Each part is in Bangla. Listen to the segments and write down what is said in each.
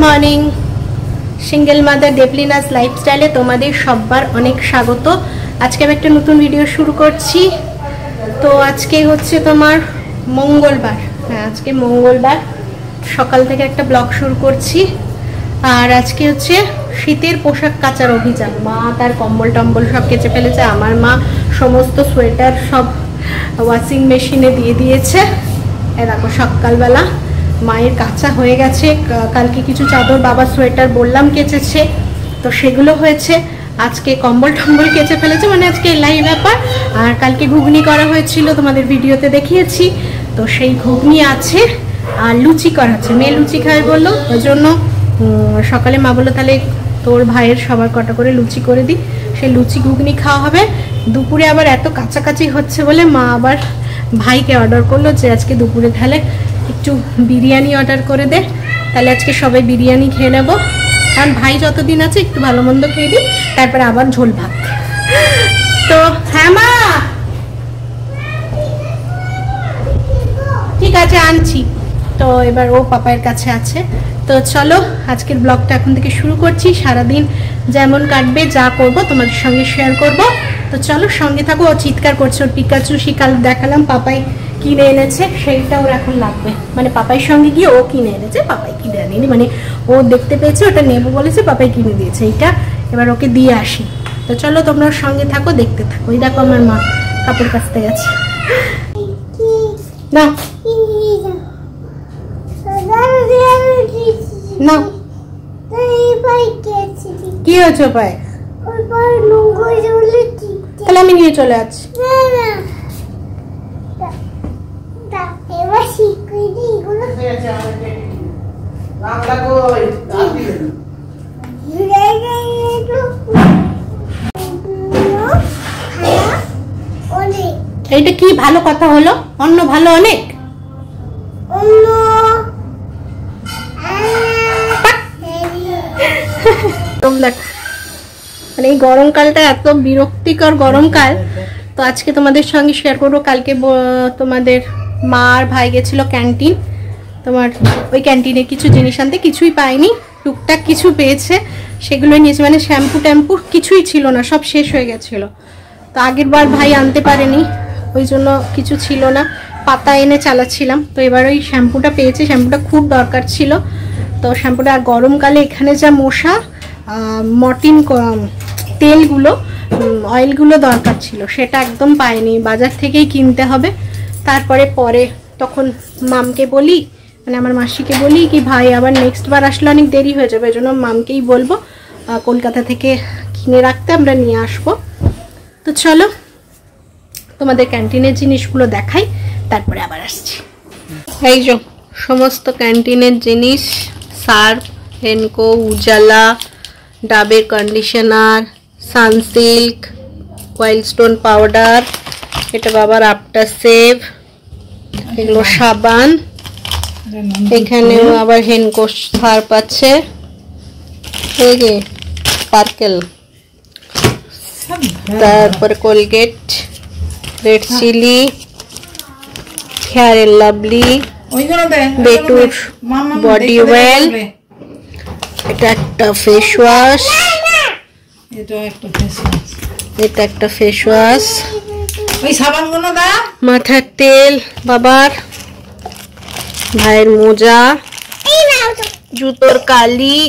মর্নিং, সিঙ্গেল মাদার দেবলিনাস লাইফস্টাইলে তোমাদের সবার অনেক স্বাগত। আজকে আমি একটা নতুন ভিডিও শুরু করছি। তো আজকে হচ্ছে তোমার মঙ্গলবার, হ্যাঁ আজকে মঙ্গলবার, সকাল থেকে একটা ব্লগ শুরু করছি। আর আজকে হচ্ছে শীতের পোশাক কাচার অভিযান। মা তার কম্বল টম্বল সব কেচে ফেলেছে। আমার মা সমস্ত সোয়েটার সব ওয়াশিং মেশিনে দিয়ে দিয়েছে। দেখো সকালবেলা মায়ের কাঁচা হয়ে গেছে। কালকে কিছু চাদর, বাবা সোয়েটার বললাম কেচেছে, তো সেগুলো হয়েছে। আজকে কম্বল টম্বল কেচে ফেলেছে, মানে আজকে এলাই ব্যাপার। আর কালকে ঘুগনি করা হয়েছিল, তোমাদের ভিডিওতে দেখিয়েছি। তো সেই ঘুগনি আছে, আর লুচি করা হচ্ছে। মেয়ে লুচি খায় বললো, ওই জন্য সকালে মা বললো তাহলে তোর ভাইয়ের সবার কটা করে লুচি করে দিই, সেই লুচি ঘুগনি খাওয়া হবে। দুপুরে আবার এত কাছাকাছি হচ্ছে বলে মা আবার ভাইকে অর্ডার করলো যে আজকে দুপুরে তাহলে একটু বিরিয়ানি অর্ডার করে দে, তাহলে আজকে সবাই বিরিয়ানি খেয়ে নেবো। কারণ ভাই যতদিন আছে একটু ভালো মন্দ খেয়ে দিই, তারপরে আবার ঝোল ভাত। তো হ্যাঁ মা ঠিক আছে আনছি। তো এবার ও পাপায়ের কাছে আছে। তো চলো আজকের ব্লগটা এখন থেকে শুরু করছি। সারাদিন যেমন কাটবে, যা করব তোমাদের সঙ্গে শেয়ার করব। তো চলো সঙ্গে থাকো। ও চিৎকার করছে, ওর পিকাচু শিকাল দেখালাম পাপাই কিনে এনেছে, সেইটা ওর এখন লাগবে। মানে পাপাইয়ের সঙ্গে গিয়ে ও কিনে এনেছে, পাপাই কিনে আনেনি, মানে ও দেখতে পেয়েছে ওটা নেবো বলেছে, পাপাই কিনে দিয়েছে এইটা। এবার ওকে দিয়ে আসি। তো চলো তোমরা ওর সঙ্গে থাকো, দেখতে থাকো। এই দেখো আমার মা কাপড় কাচতে গেছে। না না কি হয়েছে পায়ে? তাহলে আমি নিয়ে চলে যাচ্ছি। এইটা কি ভালো কথা হলো? অন্য ভালো অনেক। মানে এই গরমকালটা এত বিরক্তিকর গরমকাল। তো আজকে তোমাদের সঙ্গে শেয়ার করবো। কালকে তোমাদের মা আর ভাই গেছিল ক্যান্টিন, তোমার ওই ক্যান্টিনে কিছু জিনিস আনতে, কিছুই পায়নি, টুকটাক কিছু পেয়েছে, সেগুলোই নিয়েছে। মানে শ্যাম্পু ট্যাম্পু কিছুই ছিল না, সব শেষ হয়ে গেছিলো। তো আগের বার ভাই আনতে পারেনি, ওই জন্য কিছু ছিল না, পাতা এনে চালাচ্ছিলাম। তো এবার ওই শ্যাম্পুটা পেয়েছে, শ্যাম্পুটা খুব দরকার ছিল। তো শ্যাম্পুটা, আর গরমকালে এখানে যা মশা, মর্টিন তেলগুলো, অয়েলগুলো দরকার ছিল, সেটা একদম পাইনি, বাজার থেকেই কিনতে হবে। তারপরে তখন মামকে বলি, মানে আমার মাসিকে বলি কি ভাই আবার নেক্সট বার আসলে অনেক দেরি হয়ে যাবে, এই জন্য মামকেই বলবো কলকাতা থেকে কিনে রাখতে, আমরা নিয়ে আসবো। তো চলো তোমাদের ক্যান্টিনের জিনিসগুলো দেখাই, তারপরে আবার আসছি। এই যে সমস্ত ক্যান্টিনের জিনিস, সার্ফ, হেনকো, উজালা, ডাবের কন্ডিশনার, সানসিল্ক, ওয়াইল্ডস্টোন পাউডার, এটা বাবার আফটার সেভ, এগুলো সাবান, এখানেও আবার হেনকো সার্ফ আছে, এই যে স্পার্কেল, তারপরে Colgate, red chilli, fair and lovely, বেটুর বডি অয়েল, এটা একটা ফেস ওয়াশ, এটা একটা ফেস ওয়াশ, ওই সাবানগুলো দা, মাথার তেল বাবার, ভাইয়ের মোজা, জুতোর কালি,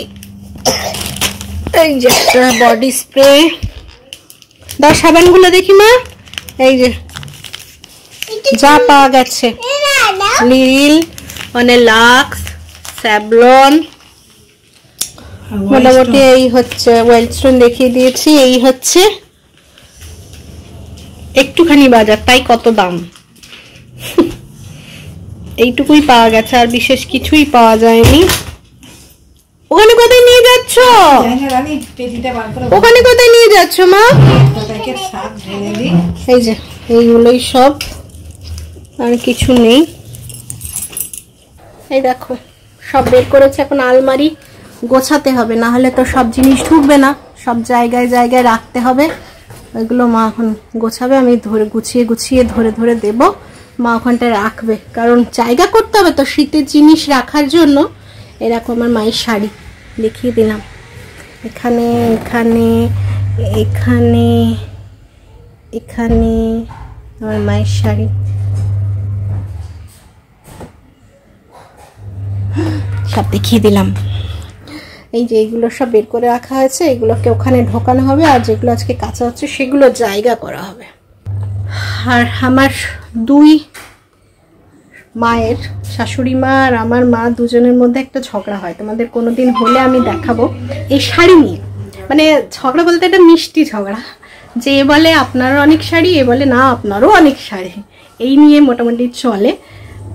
এই যে একটা বডি স্প্রে। দাও সাবানগুলো দেখি মা। এই যে যা পাওয়া গেছে, লিল, মানে লাক্স, স্যাভলন, মোটামুটি এই হচ্ছে। ওয়াইল্ডস্টোন দেখিয়ে দিয়েছি। এই হচ্ছে একটুখানি বাজার, তাই কত দাম। এইটুকুই পাওয়া গেছে, আর বিশেষ কিছুই পাওয়া যায়নি। ওখানে কোথায় নিয়ে যাচ্ছ? ওখানে কোথায় নিয়ে যাচ্ছ মা? এই যে এইগুলোই সব, আর কিছু নেই। এই দেখো সব বের করেছে, এখন আলমারি গোছাতে হবে, না হলে তো সব জিনিস ঢুকবে না, সব জায়গায় জায়গায় রাখতে হবে। ওইগুলো মা এখন গোছাবে, আমি গুছিয়ে ধরে দেব। মা ওখানটায় রাখবে, কারণ জায়গা করতে হবে তো শীতের জিনিস রাখার জন্য। এরকম আমার মায়ের শাড়ি দেখিয়ে দিলাম, এখানে এখানে এখানে এখানে আমার মায়ের শাড়ি, সব দেখিয়ে দিলাম। এই যে এইগুলো সব বের করে রাখা হয়েছে, এগুলোকে ওখানে ঢোকানো হবে, আর যেগুলো আজকে কাঁচা হচ্ছে সেগুলো জায়গা করা হবে। আর আমার দুই মায়ের, শাশুড়ি মা আর আমার মা দুজনের মধ্যে একটা ঝগড়া হয়, তোমাদের কোনোদিন হলে আমি দেখাবো, এই শাড়ি নিয়ে। মানে ঝগড়া বলতে একটা মিষ্টি ঝগড়া, যে এ বলে আপনারও অনেক শাড়ি, এ বলে না আপনারও অনেক শাড়ি, এই নিয়ে মোটামুটি চলে।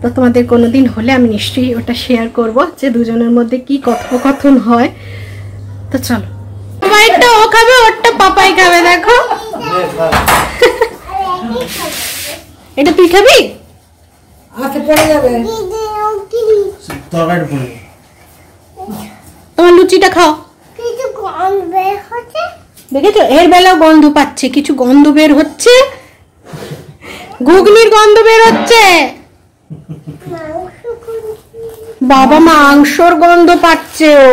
তো তোমাদের কোনোদিন হলে আমি নিশ্চয়ই ওটা শেয়ার করব, যে দুজনের মধ্যে কি কথোপকথন হয়। তো চলো, একটা ও খাবে, ওরটা পাপাই খাবে। দেখো এটা তুই খাবি? তোমার লুচিটা খাও। দেখেছো এর বেলাও গন্ধ পাচ্ছে, কিছু গন্ধ বের হচ্ছে, ঘুগনির গন্ধ বের হচ্ছে। বাবা মাংসর গন্ধ পাচ্ছে ও,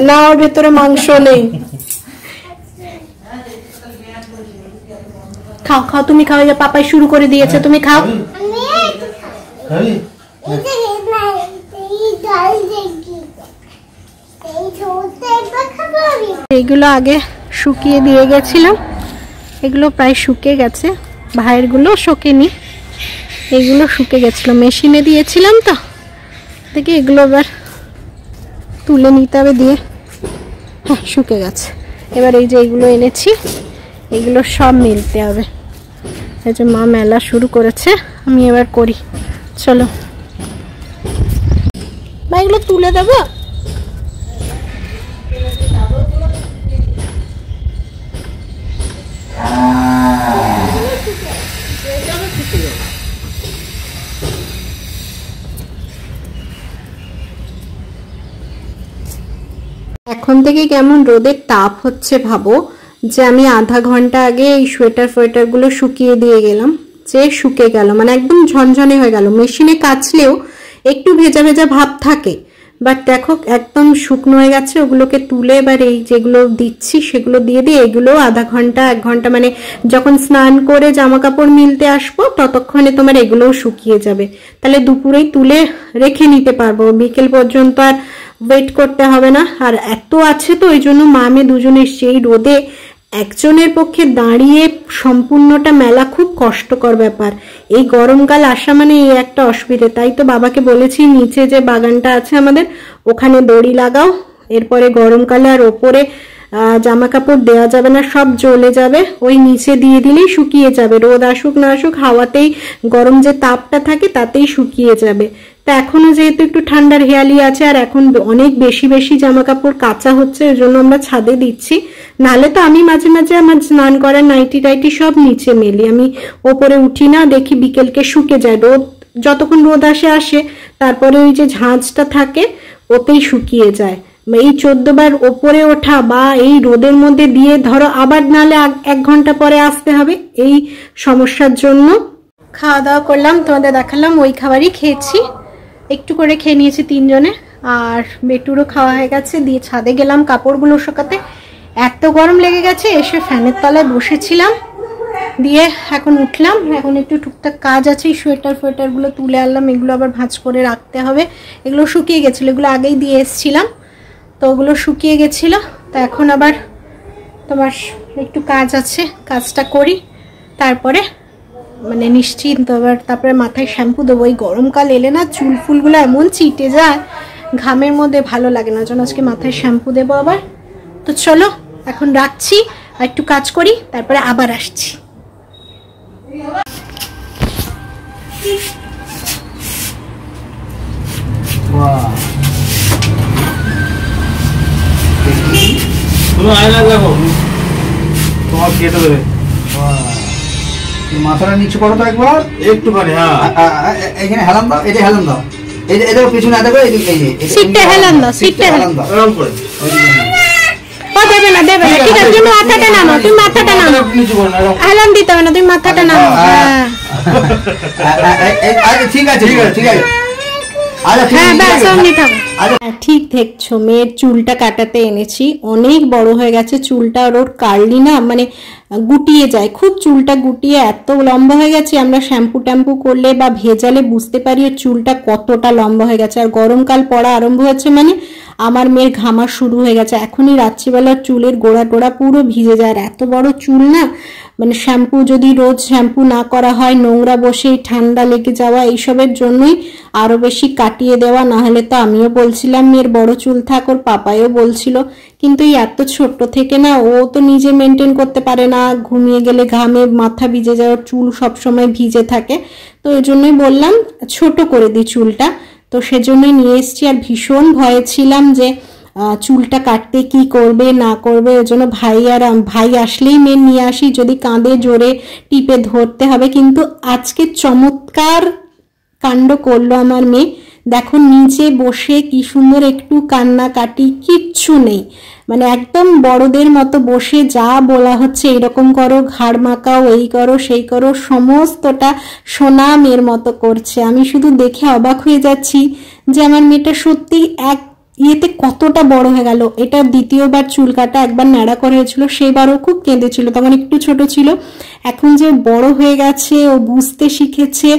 না ওর ভেতরে মাংস নেই। খাও খাও, তুমি খাও, পাপাই শুরু করে দিয়েছে, তুমি খাও। এইগুলো আগে শুকিয়ে দিয়ে গেছিলাম, এগুলো প্রায় শুকিয়ে গেছে, ভাইয়ের গুলো শোকেনি, এগুলো শুকে গেছিল, মেশিনে দিয়েছিলাম তো, দেখি এগুলো এবার তুলে নিতে হবে দিয়ে। হ্যাঁ শুকে গেছে। এবার এই যে এইগুলো এনেছি, এগুলো সব মেলতে হবে। এই যে মা মেলা শুরু করেছে, আমি এবার করি। চলো মা এগুলো তুলে দেবো। এখন থেকে কেমন রোদের তাপ হচ্ছে ভাবো, যে আমি আধা ঘন্টা আগে এই সোয়েটার গুলো শুকিয়ে দিয়ে গেলাম, যে শুকে গেল, মানে একদম ঝনঝনে হয়ে গেল। মেশিনে কাচলেও একটু ভেজা ভেজা ভাব থাকে, বাট দেখো একদম শুকনো হয়ে গেছে। ওগুলোকে তুলে এবার এই যেগুলো দিচ্ছি সেগুলো দিয়ে দিয়ে, এগুলো আধা ঘন্টা 1 ঘন্টা, মানে যখন স্নান করে জামা কাপড় মিলতে আসবো ততক্ষণে তোমার এগুলোও শুকিয়ে যাবে, তাহলে দুপুরেই তুলে রেখে নিতে পারবো, বিকেল পর্যন্ত আর ওয়েট করতে হবে না। আর এত আছে তো ওই জন্য মা মেয়ে দুজনে এসছি, এই রোদে একজনের পক্ষে দাঁড়িয়ে সম্পূর্ণটা মেলা খুব কষ্টকর ব্যাপার। এই গরমকাল আসা মানে এই একটা অসুবিধে, তাই তো বাবাকে বলেছি নিচে যে বাগানটা আছে আমাদের, ওখানে দড়ি লাগাও, এরপরে গরমকালে আর ওপরে জামা কাপড় দেওয়া যাবে না, সব জ্বলে যাবে, ওই নিচে দিয়ে দিলেই শুকিয়ে যাবে, রোদ আসুক না আসুক হাওয়াতেই গরম যে তাপটা থাকে তাতেই শুকিয়ে যাবে। তা এখনো যেহেতু একটু ঠান্ডার হেয়ালি আছে, আর এখন অনেক বেশি বেশি জামা কাপড় কাঁচা হচ্ছে, এর জন্য আমরা ছাদে দিচ্ছি। নালে তো আমি মাঝে মাঝে আমার স্নান করার নাইটি টাইটি সব নিচে মেলি, আমি ওপরে উঠি না, দেখি বিকেলকে শুকে যায়, রোদ যতক্ষণ রোদ আসে, তারপরে ওই যে ঝাঁঝটা থাকে ওতেই শুকিয়ে যায়। এই 14 বার ওপরে ওঠা বা এই রোদের মধ্যে দিয়ে ধরো আবার নালে 1 ঘন্টা পরে আসতে হবে, এই সমস্যার জন্য। খাওয়া দাওয়া করলাম, তোমাদের দেখালাম, ওই খাবারই খেয়েছি, একটু করে খেয়ে নিয়েছি 3 জনে, আর বেটুরও খাওয়া হয়ে গেছে। দিয়ে ছাদে গেলাম কাপড়গুলো শুকাতে, এত গরম লেগে গেছে, এসে ফ্যানের তলায় বসেছিলাম, দিয়ে এখন উঠলাম। এখন একটু টুকটাক কাজ আছে, সোয়েটারগুলো তুলে আনলাম, এগুলো আবার ভাঁজ করে রাখতে হবে, এগুলো শুকিয়ে গেছিলো, এগুলো আগেই দিয়ে এসছিলাম, তো ওগুলো শুকিয়ে গেছিলো। তো এখন আবার তোমার একটু কাজ আছে, কাজটা করি, তারপরে মানে নিশ্চিন্ত। আবার তারপরে মাথায় শ্যাম্পু দেবো, এই গরমকাল এলে না চুল ফুলগুলো এমন চিটে যায়, ঘামের মধ্যে ভালো লাগে না, জন্য আজকে মাথায় শ্যাম্পু দেবো আবার। তো চলো এখন রাখছি, আর একটু কাজ করি, তারপরে আবার আসছি। তোমার কেটে দেবে, মাথাটা নিচু করো তো একবার একটুখানি, হ্যাঁ এখানে হেলান দাও, এটা হেলান দাও, এটা পিছনে দেখো, সিটটা হেলান দাও, সিটটা হেলান দাও, এরকম করে। ও দেবে না, দেবে না, ঠিক আছে, তুমি মাথাটা নামাও, তুমি মাথাটা নামাও, নিচু করো না, হেলান দিতে হবে না, তুমি মাথাটা নামাও। হ্যাঁ ঠিক আছে, ঠিক আছে, ঠিক আছে, ঠিক দেখছো, মেয়ের চুলটা কাটাতে এনেছি, অনেক বড় হয়ে গেছে চুলটা, আর ওর কার্লি না মানে গুটিয়ে যায় খুব, চুলটা গুটিয়ে এত লম্বা হয়ে গেছে, আমরা শ্যাম্পু ট্যাম্পু করলে বা ভেজালে বুঝতে পারি ওর চুলটা কতটা লম্বা হয়ে গেছে। আর গরমকাল পড়া আরম্ভ হয়েছে মানে আমার মেয়ের ঘামা শুরু হয়ে গেছে, এখনই রাত্রিবেলার চুলের গোড়া টোড়া পুরো ভিজে যায়। আর এত বড় চুল না, মানে শ্যাম্পু যদি রোজ শ্যাম্পু না করা হয়, নোংরা বসে ঠান্ডা লেগে যাওয়া এইসবের জন্যই আরো বেশি কাটিয়ে দেওয়া, না হলে তো আমিও বলছিলাম মেয়ের বড় চুল থাক, ওর পাপাইও বলছিল, কিন্তু এই এত ছোট্ট থেকে না ও তো নিজে মেনটেন করতে পারে না, ঘুমিয়ে গেলে ঘামে মাথা ভিজে যায়, ওর চুল সবসময় ভিজে থাকে, তো এই জন্যই বললাম ছোট করে দিই চুলটা, তো সেজন্যই নিয়ে এসছি। আর ভীষণ ভয়ে ছিলাম যে চুলটা কাটতে কি করবে না করবে, ওই জন্য ভাই আসলেই মেয়ে নিয়ে আসি, যদি কাঁধে জোরে টিপে ধরতে হবে। কিন্তু আজকে চমৎকার কাণ্ড করলো আমার মেয়ে, দেখো নিচে বসে কি সুন্দর, একটু কান্নাকাটি কিচ্ছু নেই, মানে একদম বড়দের মতো বসে যা বলা হচ্ছে এরকম করো, ঘাড় মাকাও, এই করো সেই করো, সমস্তটা সোনা মেয়ের মতো করছে। আমি শুধু দেখে অবাক হয়ে যাচ্ছি যে আমার মেয়েটা সত্যি এক ইয়েতে কতটা বড় হয়ে গেল। এটা দ্বিতীয়বার চুল কাটা, একবার ন্যাড়া করা হয়েছিল, সেইবারও খুব কেঁদেছিল, তখন একটু ছোট ছিল, এখন যে বড় হয়ে গেছে, ও বুঝতে শিখেছে,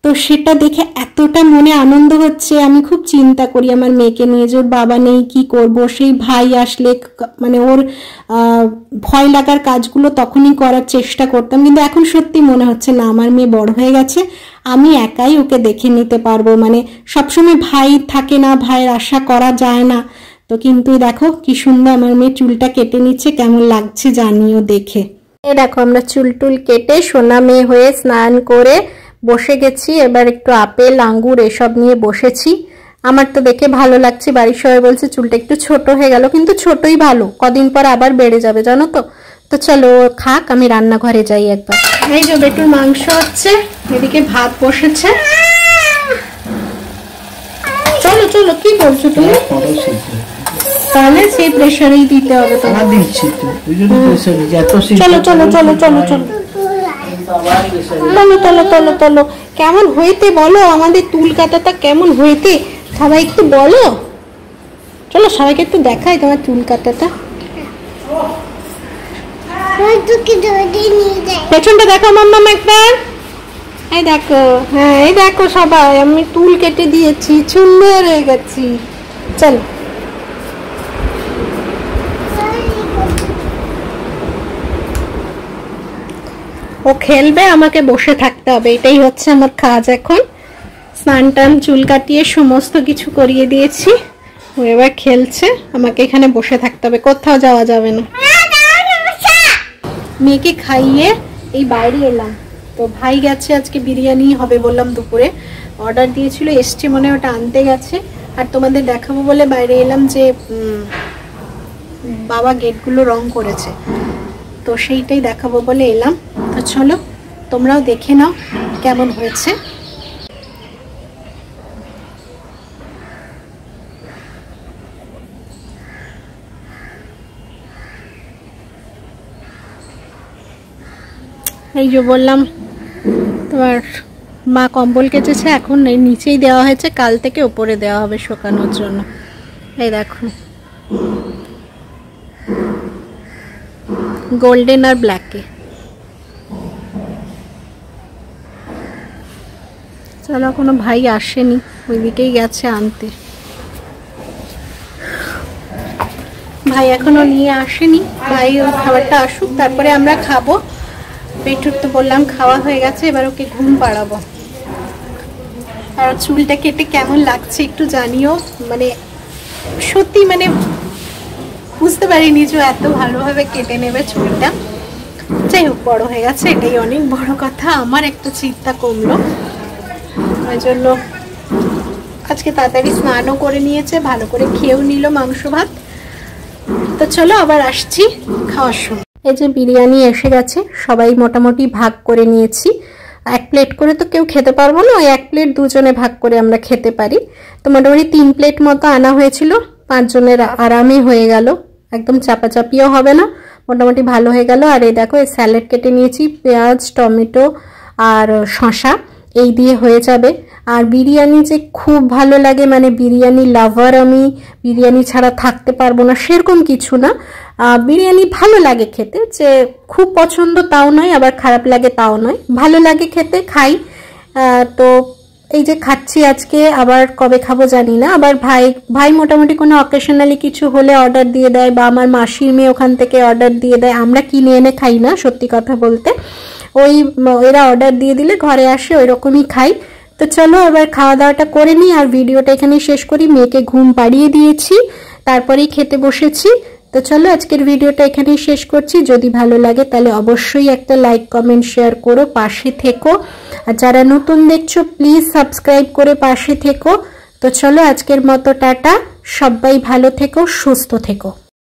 তো সেটা দেখে এতটা মনে আনন্দ হচ্ছে। আমি খুব চিন্তা করি আমার মেয়েকে নিয়ে, যে ওর বাবা নেই কি করব, সেই ভাই আসলে মানে ওর ভয় লাগার কাজগুলো তখনই করার চেষ্টা করতাম, কিন্তু এখন সত্যি মনে হচ্ছে না আমার মেয়ে বড় হয়ে গেছে, আমি একাই ওকে দেখে নিতে পারবো, মানে সবসময় ভাই থাকে না, ভাইয়ের আশা করা যায় না। তো কিন্তু দেখো কি সুন্দর আমার মেয়ে চুলটা কেটে নিচ্ছে, কেমন লাগছে জানিও দেখে। এ দেখো আমরা চুল টুল কেটে সোনা মেয়ে হয়ে স্নান করে বসে গেছি, এবার একটু আপেল আঙ্গুর এসব নিয়ে বসেছি। আমার তো দেখে ভালো লাগছে, বাড়ির সবাই বলছে চুলটা একটু ছোট হয়ে গেল, কিন্তু ছোটই ভালো, কদিন পর আবার বেড়ে যাবে জানো তো। তো চলো খাক, আমি রান্নাঘরে যাই একবার। এই যে বেটুর মাংস হচ্ছে, এদিকে ভাত বসেছে, চলো চলো কি করছো তুমি, তাহলে সেই প্রেসারেই দিতে হবে তোমার, চলো চলো চলো চলো চলো চলো চলো চলো চলো। কেমন হইতে বলো, আমাদের চুল কাটাটা কেমন হইতে সবাই একটু বলো, চলো সবাইকে একটু দেখাই তোমার চুল কাটাটা, পেছনটা দেখো মাম্মা একবার, এই দেখো, হ্যাঁ এই দেখো সবাই, আমি চুল কেটে দিয়েছি, সুন্দর হয়ে গেছি। চলো ও খেলবে, আমাকে বসে থাকতে হবে, এটাই হচ্ছে আমার কাজ এখন। স্নান টান চুল কাটিয়ে সমস্ত কিছু করিয়ে দিয়েছি, ও এবার খেলছে, আমাকে এখানে বসে থাকতে হবে, কোথাও যাওয়া যাবে না। মেয়েকে খাইয়ে এই বাইরে এলাম, তো ভাই গেছে আজকে বিরিয়ানি হবে বললাম, দুপুরে অর্ডার দিয়েছিল, এসছে মনে ওটা আনতে গেছে। আর তোমাদের দেখাবো বলে বাইরে এলাম যে বাবা গেটগুলো রং করেছে, তো সেইটাই দেখাবো বলে এলাম। তো চলো তোমরাও দেখে নাও কেমন হয়েছে। এই যে বললাম তোমার মা কম্বল কেচেছে, এখন এই নিচেই দেওয়া হয়েছে, কাল থেকে উপরে দেওয়া হবে শুকানোর জন্য। এই দেখো গোল্ডেন আর ব্ল্যাকে। চলো কোনো ভাই আসেনি, ওইদিকেই গেছে আনতে, ভাই এখনো নিয়ে আসেনি, ভাই ওর খাবারটা আসুক তারপরে আমরা খাবো। পেটুর তো বললাম খাওয়া হয়ে গেছে, এবার ওকে ঘুম পাড়াবো। আর চুলটা কেটে কেমন লাগছে একটু জানিও, মানে সত্যি মানে বুঝতে পারিনি যে এত ভালোভাবে কেটে নেবে চুলটা। যাই হোক বড় হয়ে গেছে, এটাই অনেক বড় কথা, আমার একটু চিন্তা কমলো, ওই জন্য আজকে তাড়াতাড়ি স্নানও করে নিয়েছে, ভালো করে খেয়েও নিল মাংস ভাত। তো চলো আবার আসছি খাওয়ার সময়। এই যে বিরিয়ানি এসে গেছে, সবাই মোটামুটি ভাগ করে নিয়েছি, এক প্লেট করে তো কেউ খেতে পারবো না, ওই এক প্লেট দুজনে ভাগ করে আমরা খেতে পারি। তো মোটামুটি 3 প্লেট মতো আনা হয়েছিল, 5 জনের আরামে হয়ে গেল, একদম চাপাচাপিও হবে না, মোটামুটি ভালো হয়ে গেল। আর এই দেখো এই স্যালাড কেটে নিয়েছি, পেঁয়াজ টমেটো আর শসা এই দিয়ে হয়ে যাবে। আর বিরিয়ানি যে খুব ভালো লাগে, মানে বিরিয়ানি লাভার আমি, বিরিয়ানি ছাড়া থাকতে পারবো না সেরকম কিছু না। বিরিয়ানি ভালো লাগে খেতে, যে খুব পছন্দ তাও নয়, আবার খারাপ লাগে তাও নয়, ভালো লাগে খেতে, খাই। তো এই যে খাচ্ছি আজকে, আবার কবে খাবো জানি না। আবার ভাই মোটামুটি কোনো অকেশনালি কিছু হলে অর্ডার দিয়ে দেয়, বা আমার মাসির মেয়ে ওখান থেকে অর্ডার দিয়ে দেয়, আমরা কিনে এনে খাই না সত্যি কথা বলতে, এরা অর্ডার দিয়ে দিলে ঘরে আসে, ওই রকমই খাই। তো চলো এবার খাওয়া দাওয়াটা করে নিই আর ভিডিওটা এখানেই শেষ করি। মেয়েকে ঘুম পাড়িয়ে দিয়েছি, তারপরেই খেতে বসেছি। তো চলো আজকের ভিডিওটা এখানেই শেষ করছি। যদি ভালো লাগে তাহলে অবশ্যই একটা লাইক কমেন্ট শেয়ার করো, পাশে থেকো। আর যারা নতুন দেখছো প্লিজ সাবস্ক্রাইব করে পাশে থেকো। তো চলো আজকের মতো টাটা, সবাই ভালো থেকো, সুস্থ থেকো।